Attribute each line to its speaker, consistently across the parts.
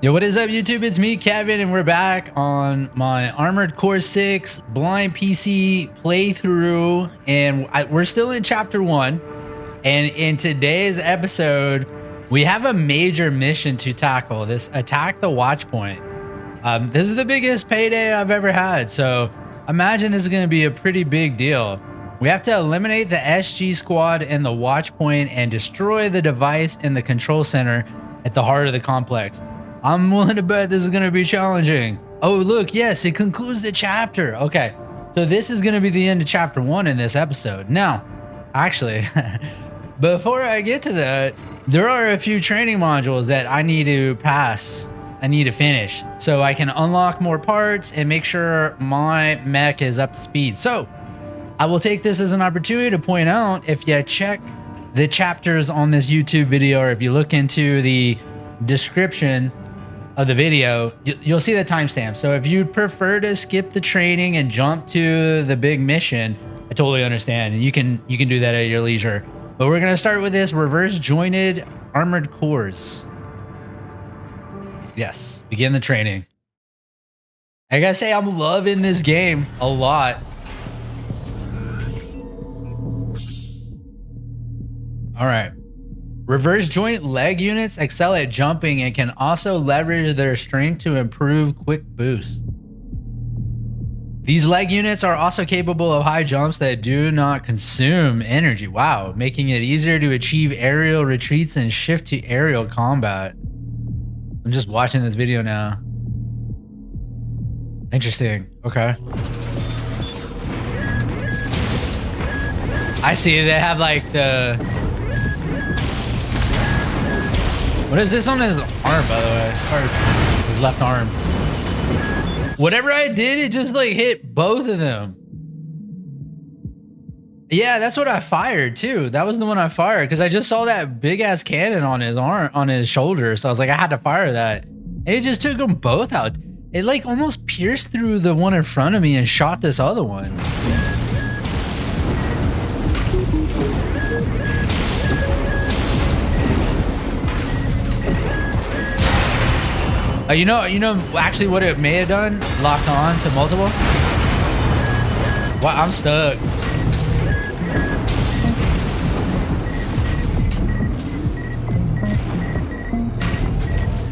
Speaker 1: Yo, what is up, YouTube? It's me, Kevin, and we're back on my Armored Core 6 blind PC playthrough, and we're still in Chapter 1. And in today's episode, we have a major mission to tackle. This attack the watch point. This is the biggest payday I've ever had, so imagine this is going to be a pretty big deal. We have to eliminate the SG squad and the watch point and destroy the device in the control center at the heart of the complex. I'm willing to bet this is going to be challenging. Oh, look, yes, it concludes the chapter. Okay, so this is going to be the end of Chapter 1 in this episode. Now, actually, before I get to that, there are a few training modules that I need to pass. I need to finish so I can unlock more parts and make sure my mech is up to speed. So I will take this as an opportunity to point out, if you check the chapters on this YouTube video, or if you look into the description of the video, you'll see the timestamp. So if you'd prefer to skip the training and jump to the big mission, I totally understand. And you can do that at your leisure. But we're gonna start with this reverse jointed armored cores. Yes, begin the training. I gotta say, I'm loving this game a lot. All right. Reverse joint leg units excel at jumping and can also leverage their strength to improve quick boosts. These leg units are also capable of high jumps that do not consume energy. Wow, making it easier to achieve aerial retreats and shift to aerial combat. I'm just watching this video now. Interesting. Okay. I see they have like the... What is this on his arm, by the way? Or his left arm. Whatever I did, it just like hit both of them. Yeah, that's what I fired too. That was the one I fired because I just saw that big ass cannon on his arm, on his shoulder. So I was like, I had to fire that. And it just took them both out. It like almost pierced through the one in front of me and shot this other one. You know, actually what it may have done? Locked on to multiple? Wow, I'm stuck.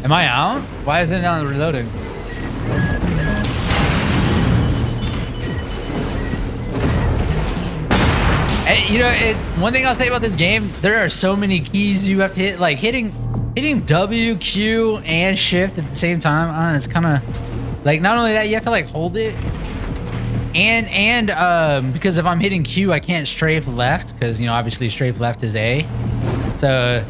Speaker 1: Am I out? Why is it not reloading? Hey, you know, one thing I'll say about this game, there are so many keys you have to hit, like hitting W, Q, and shift at the same time. I don't know, it's kind of like, not only that, you have to like hold it, and because if I'm hitting Q, I can't strafe left, because, you know, obviously strafe left is A. So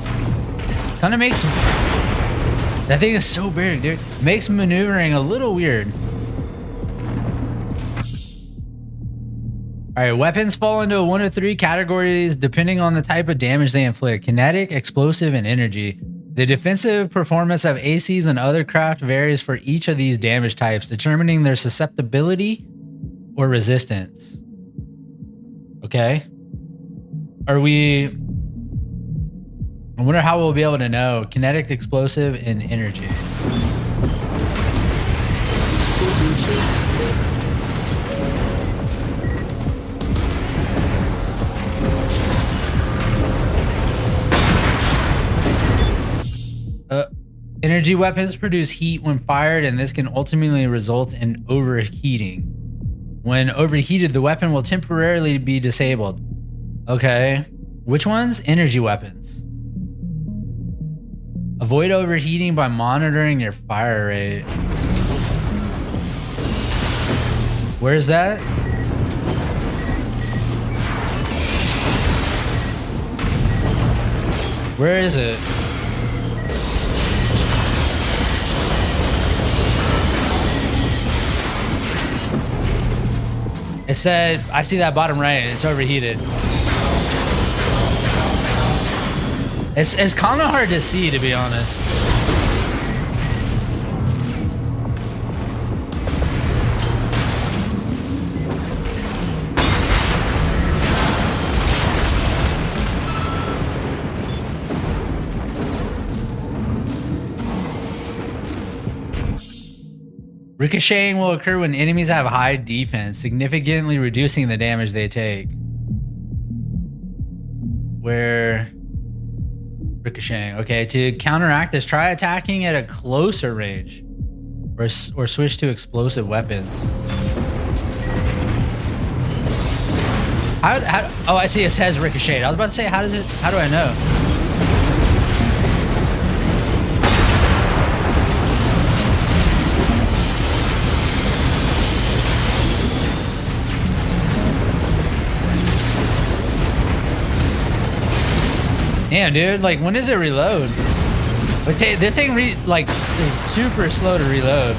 Speaker 1: kind of makes, that thing is so big, dude. Makes maneuvering a little weird. All right, weapons fall into one of three categories depending on the type of damage they inflict: kinetic, explosive, and energy. The defensive performance of ACs and other craft varies for each of these damage types, determining their susceptibility or resistance. Okay. I wonder how we'll be able to know kinetic, explosive, and energy. Energy weapons produce heat when fired, and this can ultimately result in overheating. When overheated, the weapon will temporarily be disabled. Okay. Which ones? Energy weapons. Avoid overheating by monitoring your fire rate. Where's that? Where is it? It said, I see that bottom right, it's overheated. It's kind of hard to see, to be honest. Ricocheting will occur when enemies have high defense, significantly reducing the damage they take. Where ricocheting. Okay, to counteract this, try attacking at a closer range, or switch to explosive weapons. How? Oh, I see. It says ricochet. I was about to say, how do I know? Damn, dude, like, when does it reload? But this thing it's super slow to reload.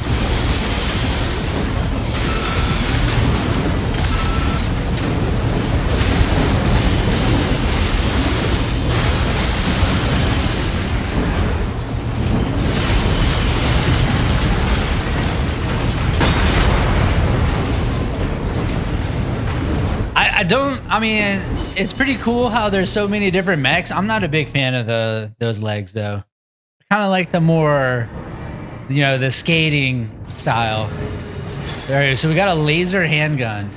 Speaker 1: I mean, it's pretty cool how there's so many different mechs. I'm not a big fan of those legs though. Kind of like the more, you know, the skating style. All right, so we got a laser handgun.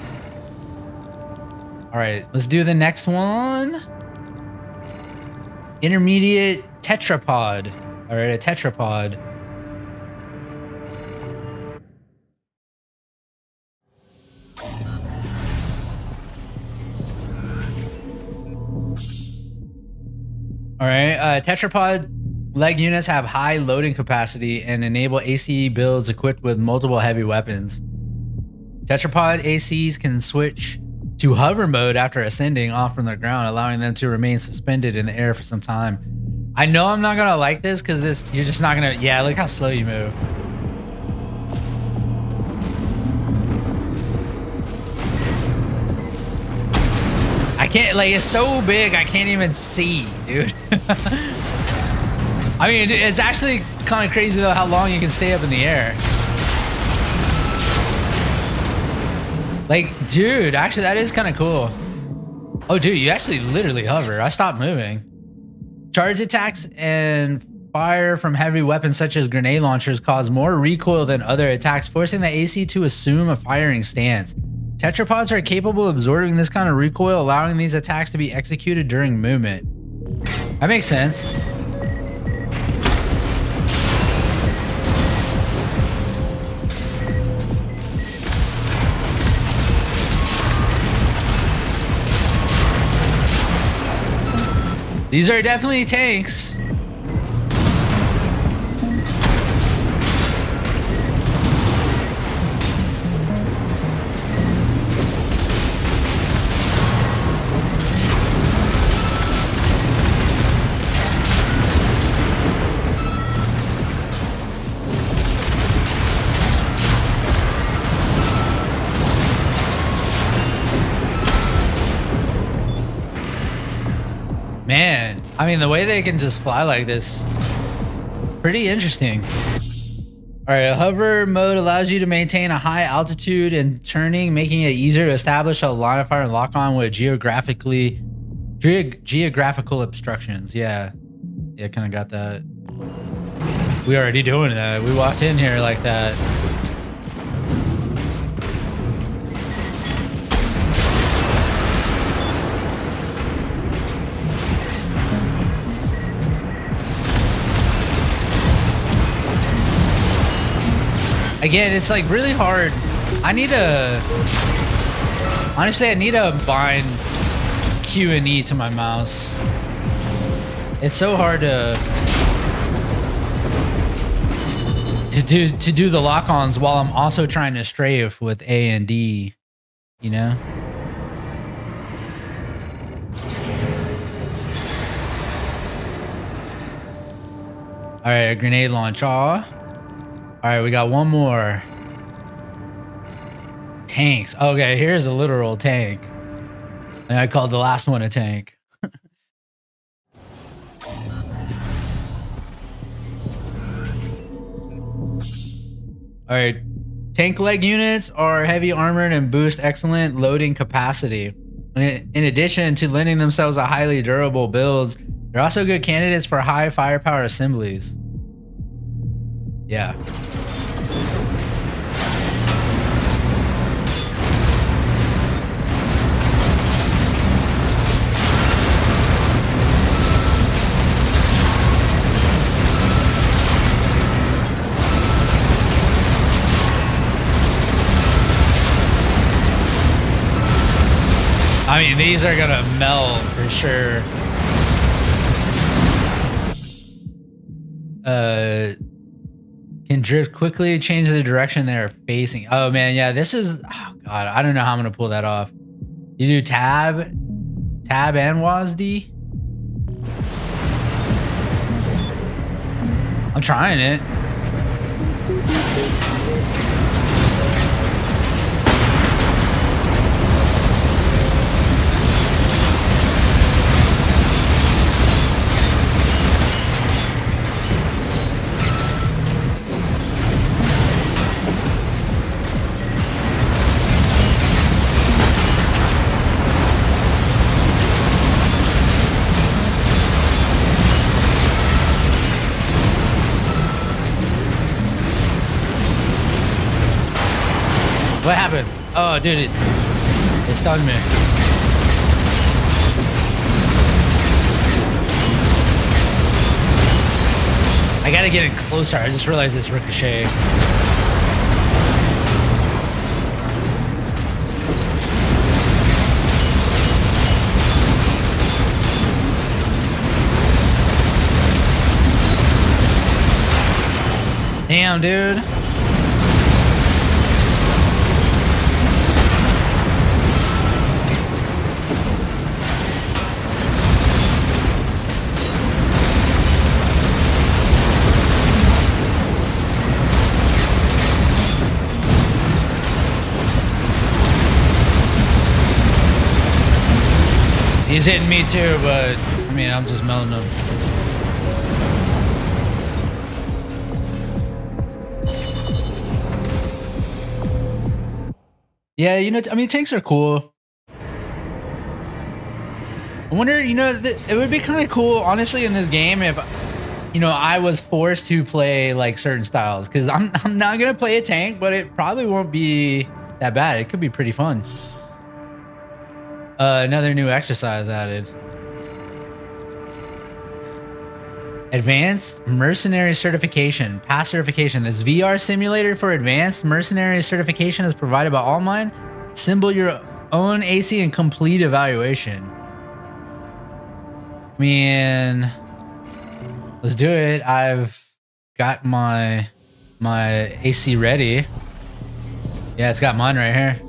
Speaker 1: All right, let's do the next one. Intermediate tetrapod. All right, a tetrapod. All right, tetrapod leg units have high loading capacity and enable ACE builds equipped with multiple heavy weapons. Tetrapod ACs can switch to hover mode after ascending off from the ground, allowing them to remain suspended in the air for some time. I know I'm not gonna like this because you're just not gonna. Yeah, look how slow you move. I can't, like, it's so big I can't even see, dude. I mean, it's actually kind of crazy though how long you can stay up in the air. Like, dude, actually that is kind of cool. Oh, dude, you actually literally hover. I stopped moving. Charge attacks and fire from heavy weapons such as grenade launchers cause more recoil than other attacks, forcing the AC to assume a firing stance. Tetrapods are capable of absorbing this kind of recoil, allowing these attacks to be executed during movement. That makes sense. These are definitely tanks. Man, I mean, the way they can just fly like this, pretty interesting. All right, hover mode allows you to maintain a high altitude and turning, making it easier to establish a line of fire and lock on with geographical obstructions. Yeah, kind of got that. We already doing that. We walked in here like that. Again, it's like really hard. Honestly, I need to bind Q and E to my mouse. It's so hard to do the lock-ons while I'm also trying to strafe with A and D, you know? All right, a grenade launch. Aw. All right, we got one more. Tanks. Okay, here's a literal tank. And I called the last one a tank. All right, tank leg units are heavy armored and boost excellent loading capacity. In addition to lending themselves a highly durable builds, they're also good candidates for high firepower assemblies. Yeah. I mean, these are gonna melt for sure. Can drift quickly, change the direction they're facing. Oh man, yeah, this is, oh god, I don't know how I'm gonna pull that off. You do tab and WASD? I'm trying it. What happened? Oh, dude, it stunned me. I gotta get it closer. I just realized it's ricochet. Damn, dude. He's hitting me too, but I mean, I'm just melting him. Yeah, you know, I mean, tanks are cool. I wonder, you know, it would be kind of cool, honestly, in this game if, you know, I was forced to play like certain styles, because I'm not gonna play a tank, but it probably won't be that bad. It could be pretty fun. Another new exercise added. Advanced Mercenary Certification. Pass certification. This VR simulator for Advanced Mercenary Certification is provided by Allmine. Symbol your own AC and complete evaluation. I mean, let's do it. I've got my AC ready. Yeah, it's got mine right here.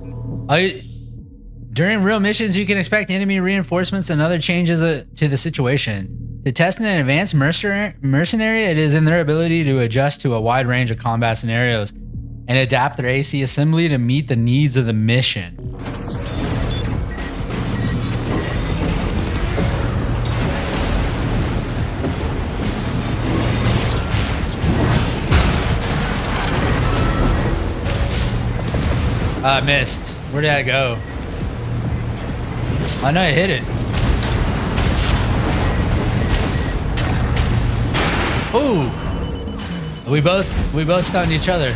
Speaker 1: During real missions, you can expect enemy reinforcements and other changes to the situation. To test an advanced mercenary, it is in their ability to adjust to a wide range of combat scenarios and adapt their AC assembly to meet the needs of the mission. I missed. Where did I go? I know I hit it. Ooh. We both stunned each other.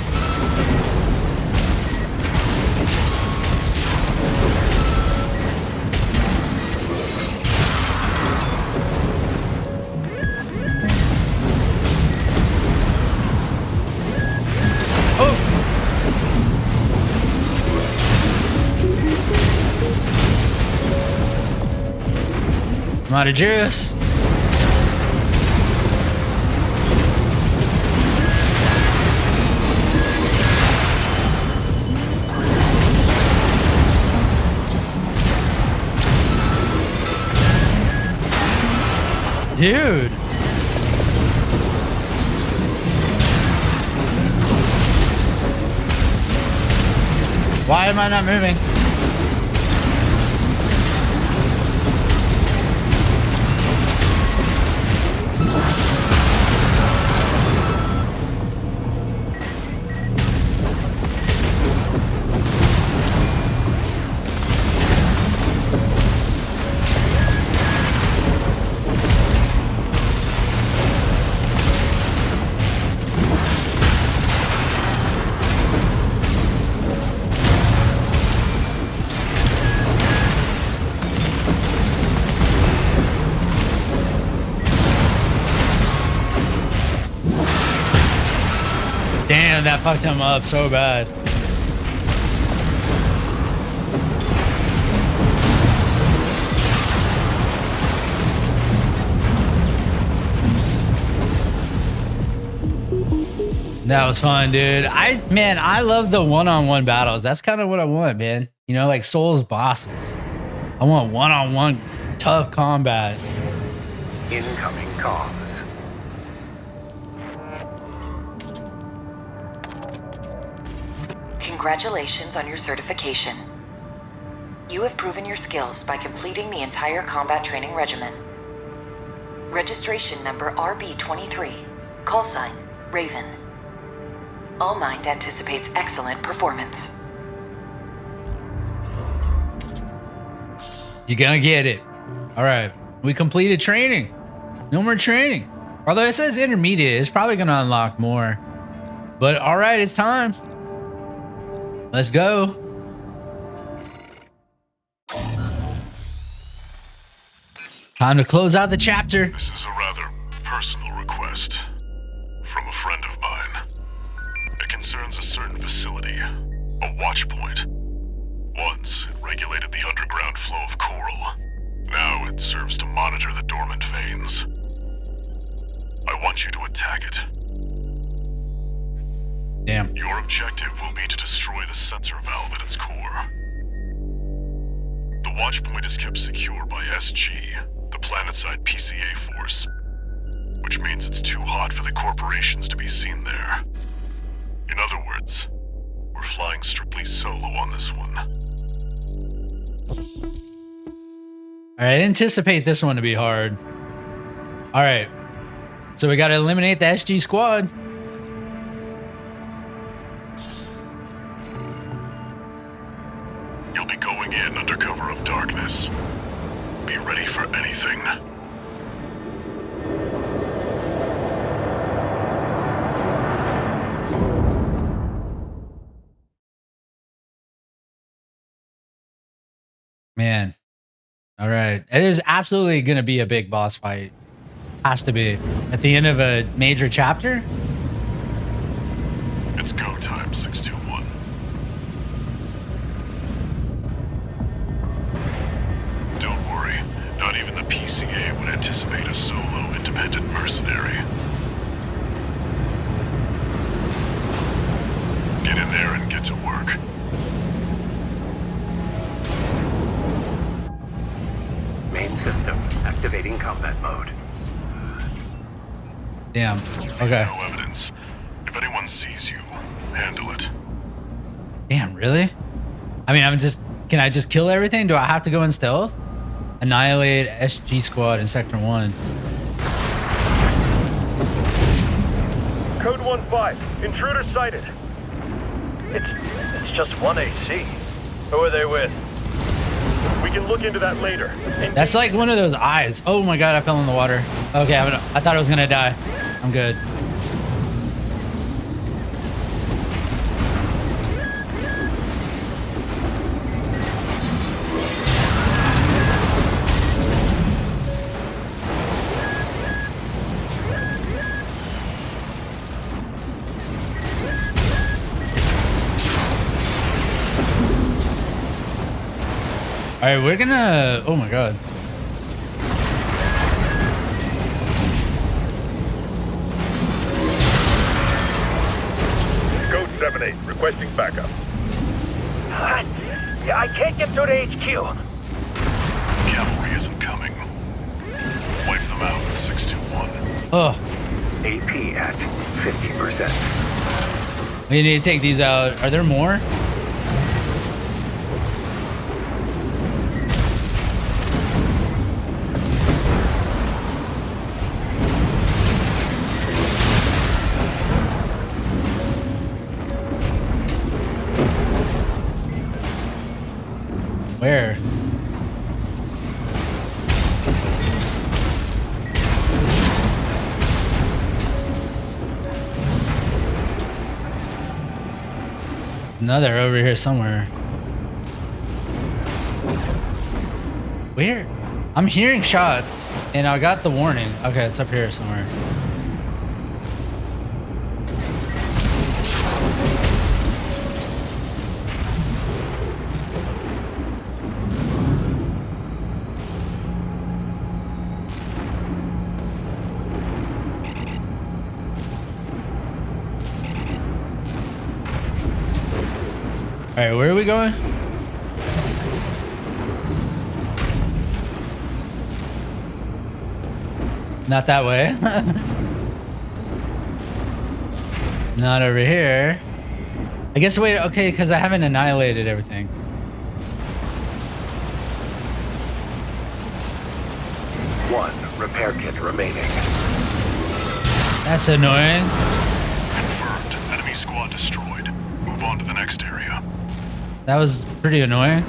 Speaker 1: I'm out of juice. Dude. Why am I not moving? Damn, that fucked him up so bad. That was fun, dude. I love the one-on-one battles. That's kind of what I want, man. You know, like Souls bosses. I want one-on-one tough combat.
Speaker 2: Incoming comms.
Speaker 3: Congratulations on your certification. You have proven your skills by completing the entire combat training regimen. Registration number RB23. Call sign, Raven. All Mind anticipates excellent performance.
Speaker 1: You're gonna get it. All right, we completed training. No more training. Although it says intermediate, it's probably gonna unlock more. But all right, it's time. Let's go. Time to close out the chapter.
Speaker 4: This is a rather personal request from a friend of mine. It concerns a certain facility, a watch point. Once, it regulated the underground flow of coral. Now it serves to monitor the dormant veins. I want you to attack it.
Speaker 1: Damn.
Speaker 4: Your objective will be to destroy the sensor valve at its core. The watch point is kept secure by SG, the planetside PCA force, which means it's too hot for the corporations to be seen there. In other words, we're flying strictly solo on this one.
Speaker 1: All right, I anticipate this one to be hard. All right, so we got to eliminate the SG squad.
Speaker 4: You'll be going in under cover of darkness. Be ready for anything.
Speaker 1: Man. All right. There's absolutely going to be a big boss fight. Has to be. At the end of a major chapter?
Speaker 4: It's go time, 621. Don't worry. Not even the PCA would anticipate a solo independent mercenary. Get in there and get to work.
Speaker 2: Main system activating combat mode.
Speaker 1: Damn. Okay.
Speaker 4: No evidence. If anyone sees you, handle it.
Speaker 1: Damn, really? I mean, can I just kill everything? Do I have to go in stealth? Annihilate SG squad in Sector 1.
Speaker 5: Code 1-5. Intruder sighted. It's just one AC. Who are they with? We can look into that later.
Speaker 1: That's like one of those eyes. Oh my god, I fell in the water. Okay, I thought I was gonna die. I'm good. All right, we're gonna, oh my god.
Speaker 5: Code 7-8, requesting backup.
Speaker 2: I can't get through to HQ.
Speaker 4: Cavalry isn't coming. Wipe them out, 621.
Speaker 1: Oh,
Speaker 2: AP at 50%.
Speaker 1: we need to take these out. Are there more? Where? Another over here somewhere. Where? I'm hearing shots and I got the warning. Okay, it's up here somewhere. right, where are we going? Not that way. Not over here. I guess wait, okay, because I haven't annihilated everything.
Speaker 2: One repair kit remaining.
Speaker 1: That's annoying.
Speaker 4: Confirmed. Enemy squad destroyed. Move on to the next area.
Speaker 1: That was pretty annoying.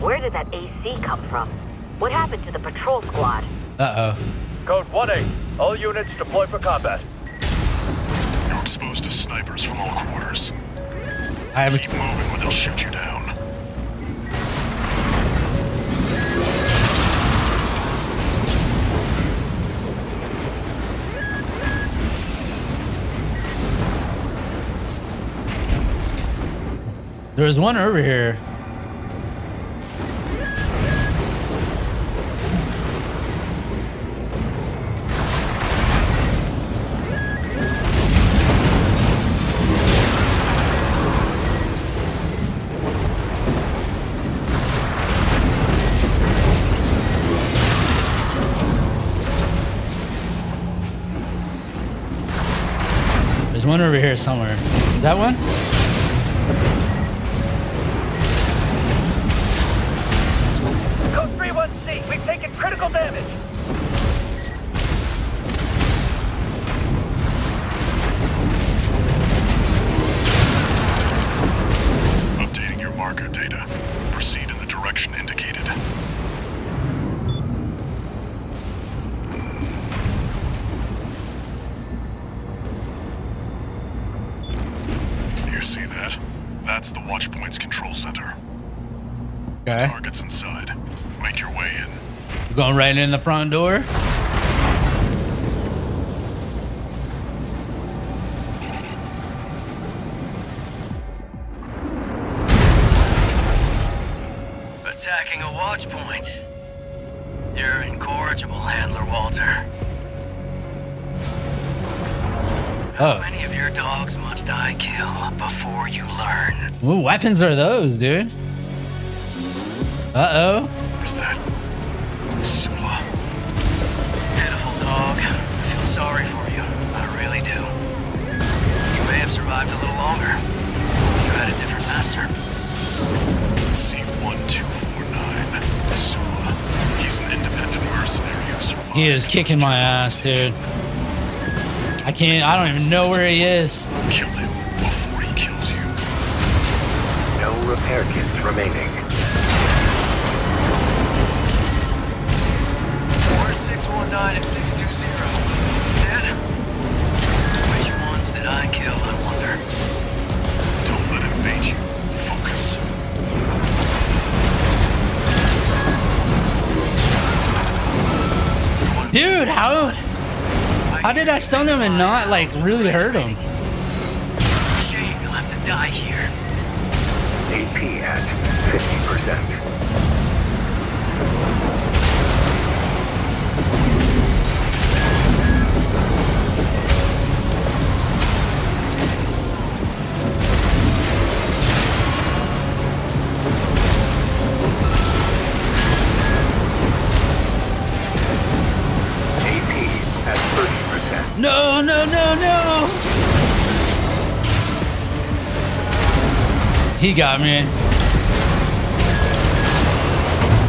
Speaker 6: Where did that AC come from? What happened to the patrol squad?
Speaker 1: Uh-oh.
Speaker 5: Code 1-8. All units deploy for combat.
Speaker 4: You're exposed to snipers from all quarters.
Speaker 1: I
Speaker 4: Keep moving or they'll shoot you down.
Speaker 1: There's one over here. There's one over here somewhere. That one?
Speaker 5: Code 3-1C. We've taken critical damage.
Speaker 4: Updating your marker data. Proceed in the direction indicated. You see that? That's the Watchpoint's control center.
Speaker 1: Okay.
Speaker 4: Targets inside. Make your way in.
Speaker 1: We're going right in the front door.
Speaker 7: Attacking a watch point. You're incorrigible, Handler Walter. How
Speaker 1: Oh.
Speaker 7: many of your dogs must I kill before you learn?
Speaker 1: What weapons are those, dude? Uh-oh.
Speaker 4: Is that Sulla?
Speaker 7: Pitiful dog. I feel sorry for you. I really do. You may have survived a little longer. You had a different master.
Speaker 4: C-1249. Sulla. He's an independent mercenary who survived.
Speaker 1: He is kicking my ass, dude. I don't even know where he is.
Speaker 4: Kill him before he kills you.
Speaker 2: No repair kits remaining.
Speaker 7: Where's 619 and 620? Dead? Which ones did I kill, I wonder?
Speaker 4: Don't let him bait you. Focus.
Speaker 1: Dude, how did I stun him and not, like, really hurt him?
Speaker 7: Shame you'll have to die here.
Speaker 2: AP at 50%.
Speaker 1: No, no, no, no! He got me.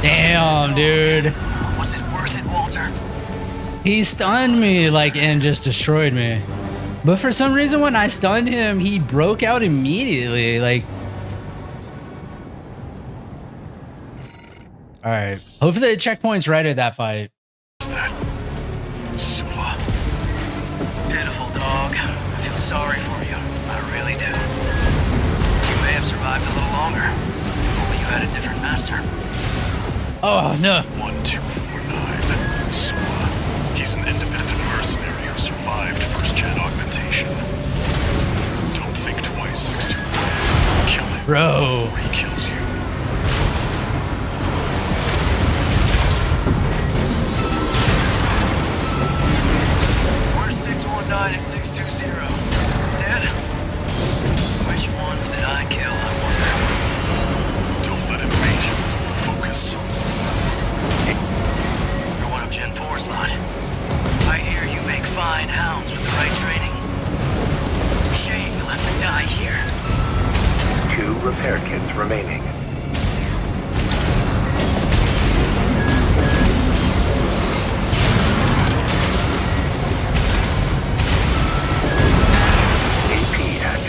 Speaker 1: Damn, dude.
Speaker 7: Was it worth it, Walter?
Speaker 1: He stunned me, like, and just destroyed me. But for some reason, when I stunned him, he broke out immediately, like... Alright. Hopefully the checkpoint's right at that fight.
Speaker 4: Is that Sulla?
Speaker 7: Pitiful dog. I feel sorry for you. I really do. You may have survived a little longer. If only you had a different master.
Speaker 1: Oh, no.
Speaker 4: 1249. Sulla. He's an independent mercenary who survived first-gen augmentation. Don't think twice, 621. Kill
Speaker 1: Bro.
Speaker 4: before he kills you.
Speaker 7: Where's 619 and 620? Dead? Which ones did I kill, I wonder?
Speaker 4: Don't let it bait you. Focus.
Speaker 7: You're one of Gen 4's lot. I hear you make fine hounds with the right training. Shame you'll have to die here.
Speaker 2: 2 repair kits remaining. AP at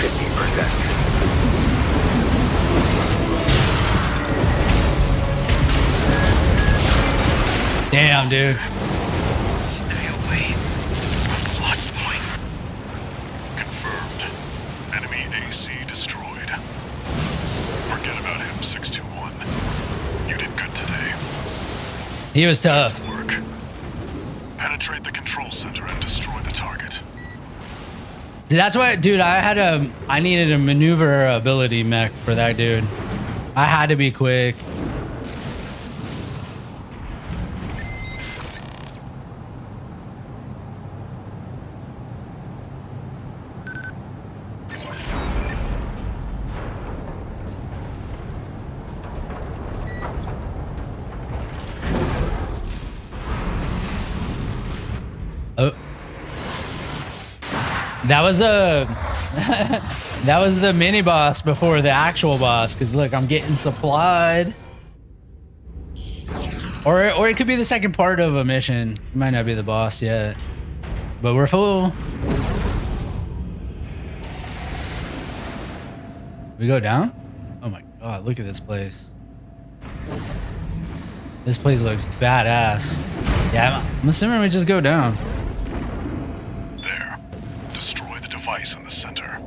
Speaker 2: 50%.
Speaker 1: Damn, dude.
Speaker 7: Stay away from the watch point.
Speaker 4: Confirmed. Enemy AC destroyed. Forget about him, 621. You did good today.
Speaker 1: He was tough.
Speaker 4: Work. Penetrate the control center and destroy the target.
Speaker 1: See, that's why, dude, I needed a maneuver ability mech for that dude. I had to be quick. Oh. That was the that was the mini boss before the actual boss. Cause look, I'm getting supplied. Or it could be the second part of a mission. It might not be the boss yet, but we're full. We go down? Oh my god! Look at this place. This place looks badass. Yeah, I'm assuming we just go down.
Speaker 4: There. Destroy the device in the center.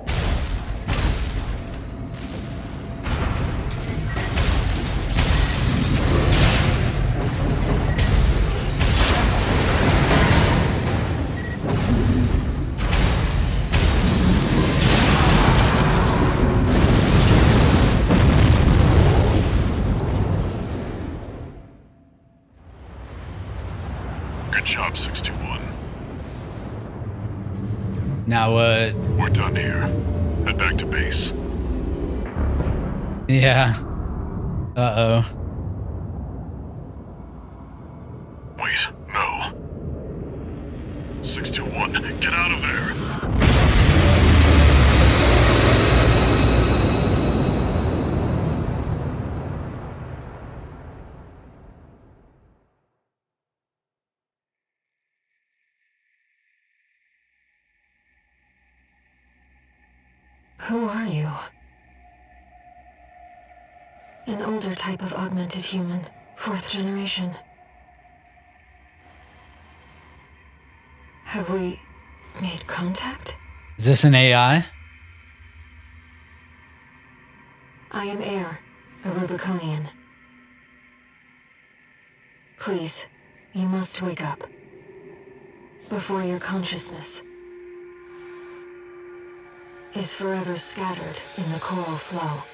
Speaker 4: Good job, 621.
Speaker 1: Now what?
Speaker 4: We're done here. Head back to base.
Speaker 1: Yeah. Uh-oh.
Speaker 4: Wait, no. 621, get out of there!
Speaker 8: Who are you? An older type of augmented human, 4th generation. Have we made contact?
Speaker 1: Is this an AI?
Speaker 8: I am Air, a Rubiconian. Please, you must wake up. Before your consciousness is forever scattered in the coral flow.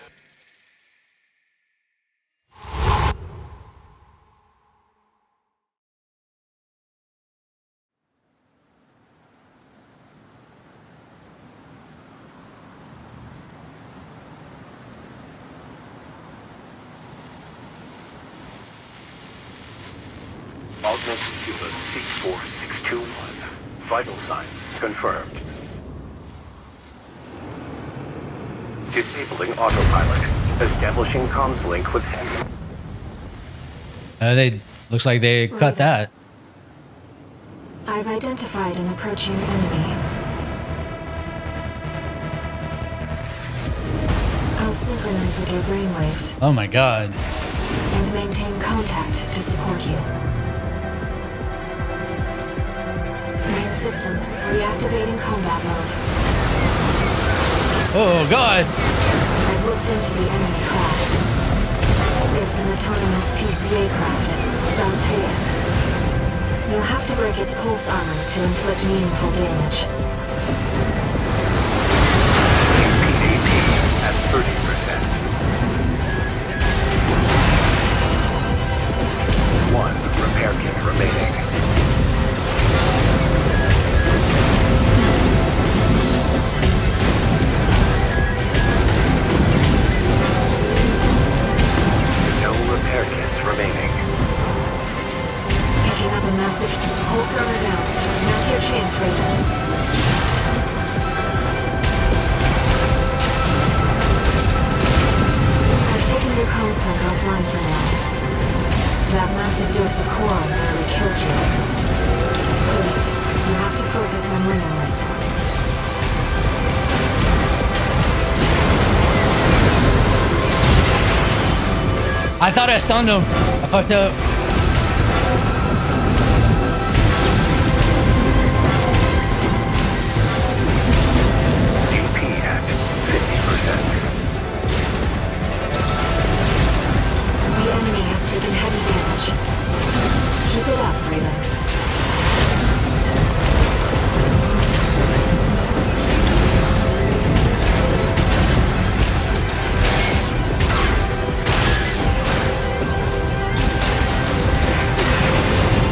Speaker 2: Augmented human C4621. Vital signs confirmed. Disabling autopilot. Establishing comms link with him.
Speaker 1: Looks like they cut that.
Speaker 8: I've identified an approaching enemy. I'll synchronize with your brainwaves
Speaker 1: Oh my god.
Speaker 8: and maintain contact to support you. Main system reactivating combat mode.
Speaker 1: Oh god.
Speaker 8: I've looked into the enemy craft. It's an autonomous PCA craft, Balteus. You'll have to break its pulse armor to inflict meaningful damage.
Speaker 2: AP at 30%.
Speaker 8: dose of coral nearly killed you. Please, you have to focus on winning this.
Speaker 1: I thought I stunned him. I fucked up.
Speaker 2: AP at 50%.
Speaker 8: The enemy has taken heavy damage. Keep it up, Raven.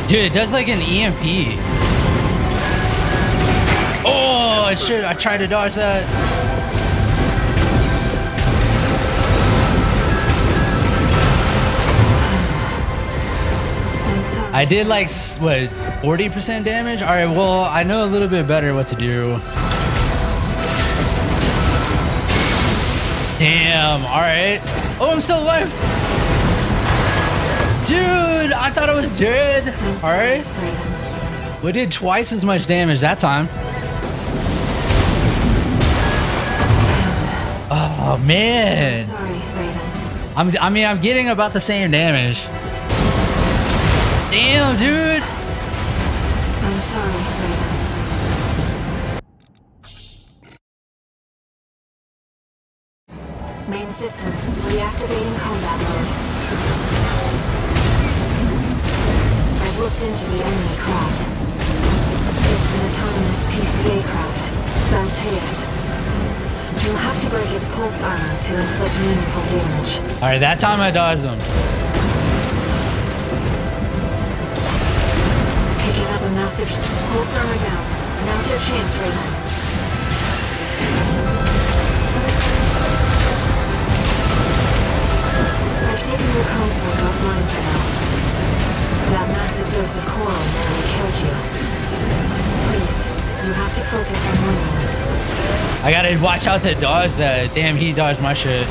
Speaker 1: Dude, it does like an EMP. Oh, shit, I tried to dodge that.
Speaker 8: I'm sorry.
Speaker 1: I did like, what, 40% damage? All right, well, I know a little bit better what to do. Damn, all right. Oh, I'm still alive. Dude, I thought I was dead. All right. We did twice as much damage that time. Oh, man.
Speaker 8: Sorry, Raven.
Speaker 1: I'm getting about the same damage. Damn, dude.
Speaker 8: I'm sorry, Raven. Main system, reactivating combat mode. I've looked into the enemy craft. It's an autonomous PCA craft, Balteus. You'll have to break its pulse armor to inflict meaningful damage.
Speaker 1: All right, that time I dodged them.
Speaker 8: Picking up a massive pulse armor down. Now's your chance, Raven. I've taken your comms link offline for now. That massive dose of coral nearly killed you. Please, you have to focus on winning this.
Speaker 1: I gotta watch out to dodge that. Damn, he dodged my shit.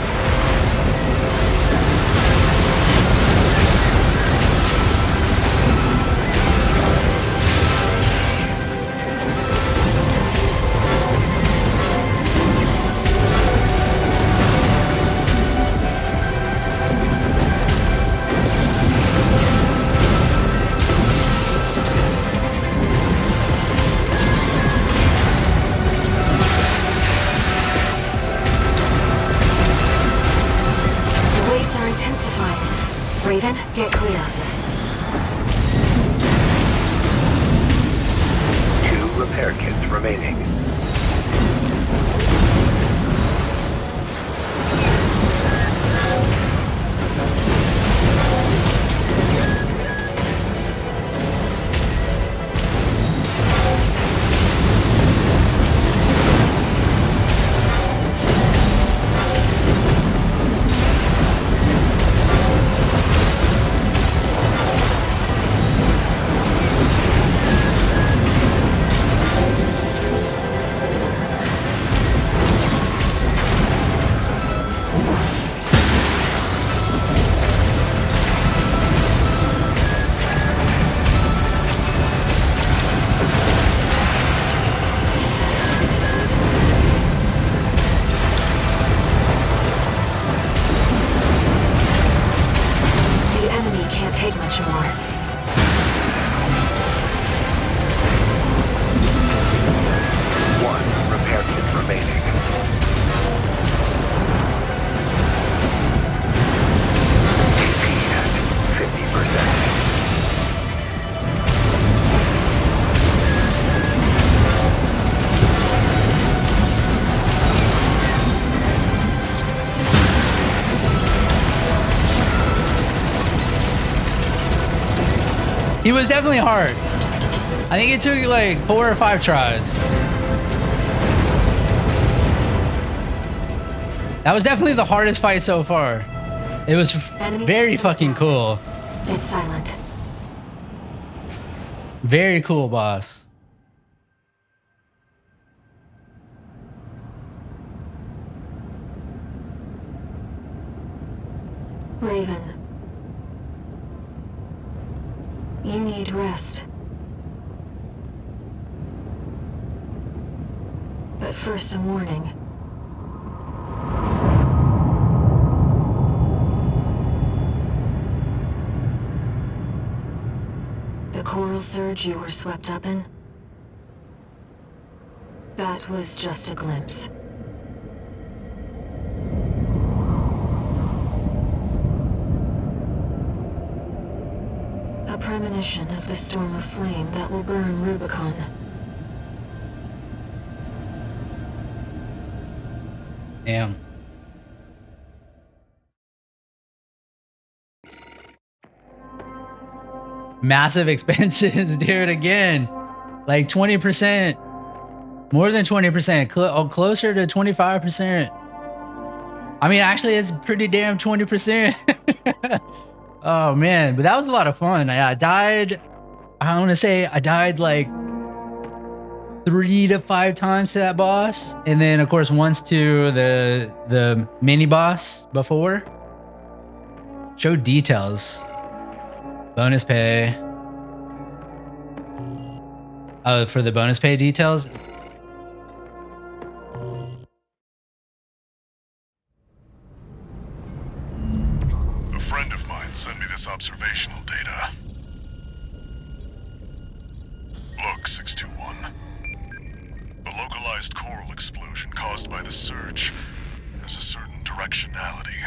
Speaker 8: Raven, get clear.
Speaker 2: 2 repair kits remaining.
Speaker 1: He was definitely hard. I think it took like 4 or 5 tries. That was definitely the hardest fight so far. It was very fucking cool.
Speaker 8: It's silent.
Speaker 1: Very cool, boss.
Speaker 8: Raven. to rest. But first, a warning. The coral surge you were swept up in? That was just a glimpse. A premonition of the storm of flame that will burn Rubicon.
Speaker 1: Damn. Massive expenses, dude, again. Like 20%. More than 20%. Closer to 25%. I mean, actually, it's pretty damn 20%. Oh, man. But that was a lot of fun. I died, I want to say I died like 3 to 5 times to that boss. And then, of course, once to the mini boss before. Show details. Bonus pay. Oh, for the bonus pay details?
Speaker 4: A friend of mine sent me this observational data. Look, 621. The localized coral explosion caused by the surge has a certain directionality.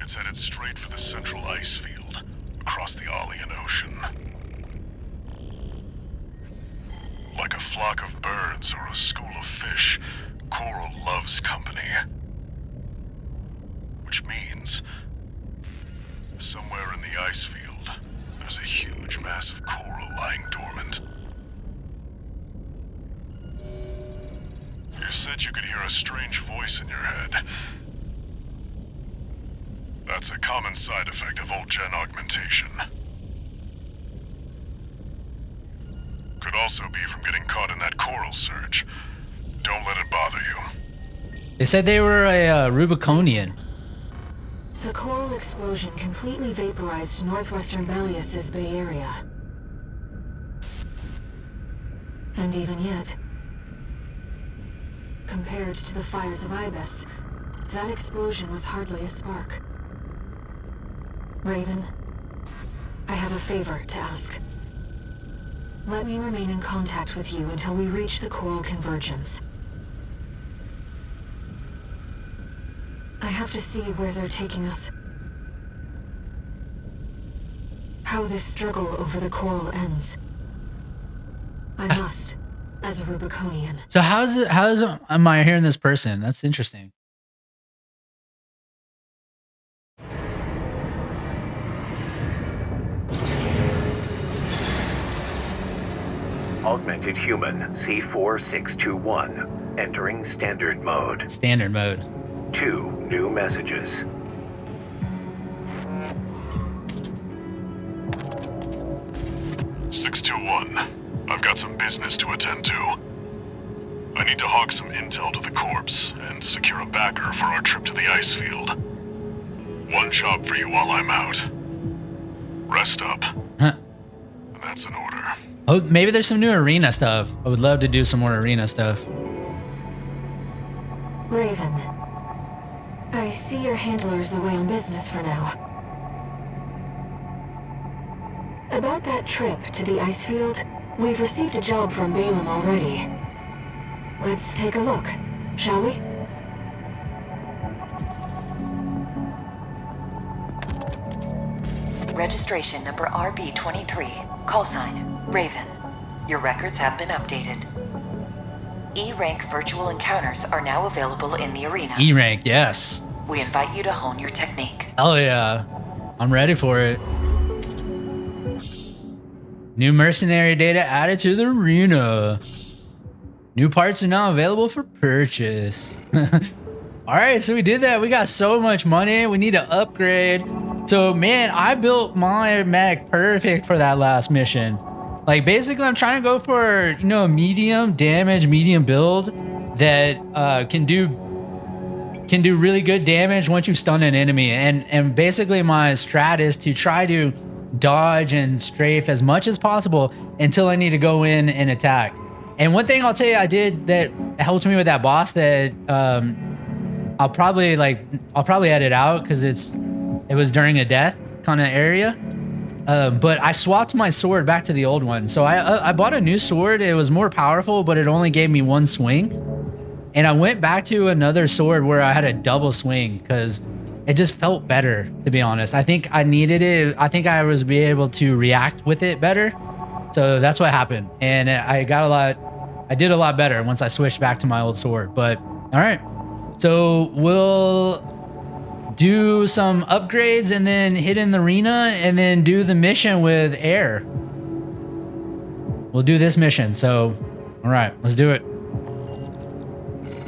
Speaker 4: It's headed straight for the central ice field across the Alien Ocean. Like a flock of birds or a school of fish, coral loves company. Which means, somewhere in the ice field, there's a huge mass of coral lying dormant. You said you could hear a strange voice in your head. That's a common side effect of old-gen augmentation. Could also be from getting caught in that coral surge. Don't let it bother you.
Speaker 1: They said they were a Rubiconian.
Speaker 8: The coral explosion completely vaporized northwestern Balteus' Bay Area. And even yet, compared to the fires of Ibis, that explosion was hardly a spark. Raven, I have a favor to ask. Let me remain in contact with you until we reach the coral convergence. I have to see where they're taking us. How this struggle over the coral ends. I must, as a Rubiconian.
Speaker 1: So am I hearing this person? That's interesting.
Speaker 2: Augmented human C4621 entering standard mode.
Speaker 1: Standard mode.
Speaker 2: 2 new messages.
Speaker 4: I've got some business to attend to. I need to hawk some intel to the corpse and secure a backer for our trip to the ice field. One job for you while I'm out. Rest up.
Speaker 1: Huh.
Speaker 4: And that's an order.
Speaker 1: Oh, maybe there's some new arena stuff. I would love to do some more arena stuff.
Speaker 8: Raven, I see your handler's away on business for now. About that trip to the ice field, we've received a job from Balaam already. Let's take a look, shall we?
Speaker 3: Registration number RB23. Call sign, Raven. Your records have been updated. E-rank virtual encounters are now available in the arena.
Speaker 1: E-rank, yes.
Speaker 3: We invite you to hone your technique.
Speaker 1: Oh yeah. I'm ready for it. New mercenary data added to the arena. New parts are now available for purchase. Alright, so we did that. We got so much money. We need to upgrade. So man, I built my mech perfect for that last mission. Like basically I'm trying to go for, you know, a medium damage, medium build that can do really good damage once you stun an enemy. And basically my strat is to try to dodge and strafe as much as possible until I need to go in and attack. And one thing I'll tell you I did that helped me with that boss that I'll probably edit out because it was during a death kind of area. But I swapped my sword back to the old one. So I bought a new sword. It was more powerful, but it only gave me one swing. And I went back to another sword where I had a double swing because it just felt better, to be honest. I think I needed it. I think I was be able to react with it better. So that's what happened. And I did a lot better once I switched back to my old sword. But all right. So we'll do some upgrades and then hit in the arena and then do the mission with air. We'll do this mission. So, all right, let's do it.